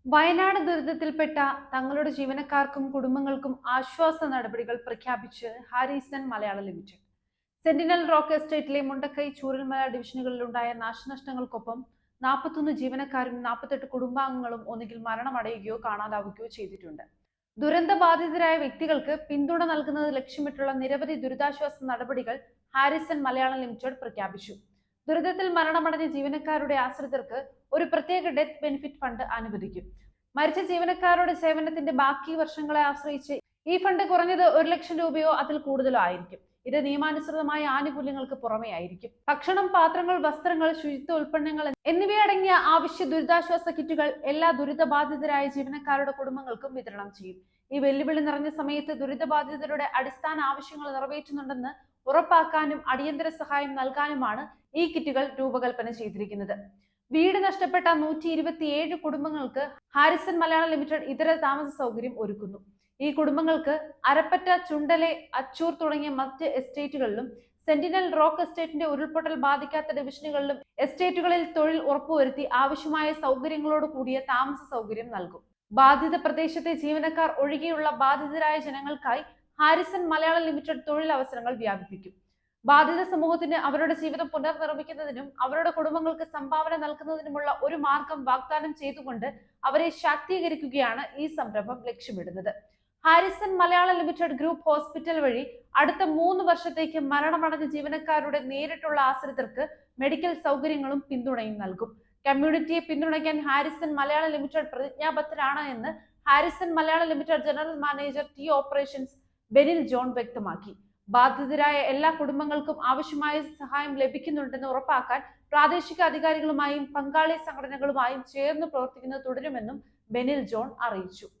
വയനാട് ദുരിതത്തിൽപ്പെട്ട തങ്ങളുടെ ജീവനക്കാർക്കും കുടുംബങ്ങൾക്കും ആശ്വാസ നടപടികൾ പ്രഖ്യാപിച്ച് Harrison Malayala limited. Sentinel rock എസ്റ്റേറ്റിലെ മുണ്ടക്കൈ ചൂരൽമല ഡിവിഷനുകളിലുണ്ടായ നാശനഷ്ടങ്ങൾക്കൊപ്പം 41 ജീവനക്കാരും 48 കുടുംബാംഗങ്ങളും ഒന്നുകിൽ മരണമടയുകയോ കാണാതാവുകയോ ചെയ്തിട്ടുണ്ട്. ദുരന്തബാധിതരായ വ്യക്തികൾക്ക് പിന്തുണ നൽകുന്നത് ലക്ഷ്യമിട്ടുള്ള നിരവധി ദുരിതാശ്വാസ നടപടികൾ ഹാരിസൺ മലയാള ലിമിറ്റഡ് പ്രഖ്യാപിച്ചു. ദുരിതത്തിൽ മരണമടഞ്ഞ ജീവനക്കാരുടെ ആശ്രിതർക്ക് ഒരു പ്രത്യേക ഡെത്ത് ബെനിഫിറ്റ് ഫണ്ട് അനുവദിക്കും. മരിച്ച ജീവനക്കാരുടെ സേവനത്തിന്റെ ബാക്കി വർഷങ്ങളെ ആശ്രയിച്ച് ഈ ഫണ്ട് കുറഞ്ഞത് 1,00,000 രൂപയോ അതിൽ കൂടുതലോ ആയിരിക്കും. ഇത് നിയമാനുസൃതമായ ആനുകൂല്യങ്ങൾക്ക് പുറമെ ആയിരിക്കും. ഭക്ഷണം, പാത്രങ്ങൾ, വസ്ത്രങ്ങൾ, ശുചിത്വ ഉൽപ്പന്നങ്ങൾ എന്നിവയടങ്ങിയ ആവശ്യ ദുരിതാശ്വാസ കിറ്റുകൾ എല്ലാ ദുരിതബാധിതരായ ജീവനക്കാരുടെ കുടുംബങ്ങൾക്കും വിതരണം ചെയ്യും. ഈ വെല്ലുവിളി നിറഞ്ഞ സമയത്ത് ദുരിതബാധിതരുടെ അടിസ്ഥാന ആവശ്യങ്ങൾ നിറവേറ്റുന്നുണ്ടെന്ന് ഉറപ്പാക്കാനും അടിയന്തര സഹായം നൽകാനുമാണ് ഈ കിറ്റുകൾ രൂപകൽപ്പന ചെയ്തിരിക്കുന്നത്. വീട് നഷ്ടപ്പെട്ട 127 കുടുംബങ്ങൾക്ക് ഹാരിസൺ മലയാള ലിമിറ്റഡ് ഇതര താമസ സൗകര്യം ഒരുക്കുന്നു. ഈ കുടുംബങ്ങൾക്ക് അരപ്പറ്റ, ചുണ്ടലെ, അച്ചൂർ തുടങ്ങിയ മറ്റ് എസ്റ്റേറ്റുകളിലും സെന്റിനൽ റോക്ക് എസ്റ്റേറ്റിന്റെ ഉരുൾപൊട്ടൽ ബാധിക്കാത്ത ഡിവിഷനുകളിലും എസ്റ്റേറ്റുകളിൽ തൊഴിൽ ഉറപ്പുവരുത്തി ആവശ്യമായ സൗകര്യങ്ങളോട് കൂടിയ താമസ സൗകര്യം നൽകും. ബാധിത പ്രദേശത്തെ ജീവനക്കാർ ഒഴികെയുള്ള ബാധിതരായ ജനങ്ങൾക്കായി ഹാരിസൺ മലയാള ലിമിറ്റഡ് തൊഴിലവസരങ്ങൾ വ്യാപിപ്പിക്കും. ബാധിത സമൂഹത്തിന് അവരുടെ ജീവിതം പുനർനിർമ്മിക്കുന്നതിനും അവരുടെ കുടുംബങ്ങൾക്ക് സംഭാവന നൽകുന്നതിനുമുള്ള ഒരു മാർഗം വാഗ്ദാനം ചെയ്തുകൊണ്ട് അവരെ ശാക്തീകരിക്കുകയാണ് ഈ സംരംഭം ലക്ഷ്യമിടുന്നത്. Harrison Malayala limited group hospital വഴി അടുത്ത 3 വർഷത്തേക്ക് മരണമടഞ്ഞ ജീവനക്കാരുടെ നേരിട്ടുള്ള ആശ്രിതർക്ക് മെഡിക്കൽ സൗകര്യങ്ങളും പിന്തുണയും നൽകും. കമ്മ്യൂണിറ്റിയെ പിന്തുണയ്ക്കാൻ ഹാരിസൺ മലയാള ലിമിറ്റഡ് പ്രതിജ്ഞാബദ്ധരാണ് എന്ന് Harrison Malayala limited general manager tea operations Benil John വ്യക്തമാക്കി. ബാധിതരായ എല്ലാ കുടുംബങ്ങൾക്കും ആവശ്യമായ സഹായം ലഭിക്കുന്നുണ്ടെന്ന് ഉറപ്പാക്കാൻ പ്രാദേശിക അധികാരികളുമായും പങ്കാളി സംഘടനകളുമായും ചേർന്ന് പ്രവർത്തിക്കുന്നത് തുടരുമെന്നും ബെനിൽ ജോൺ അറിയിച്ചു.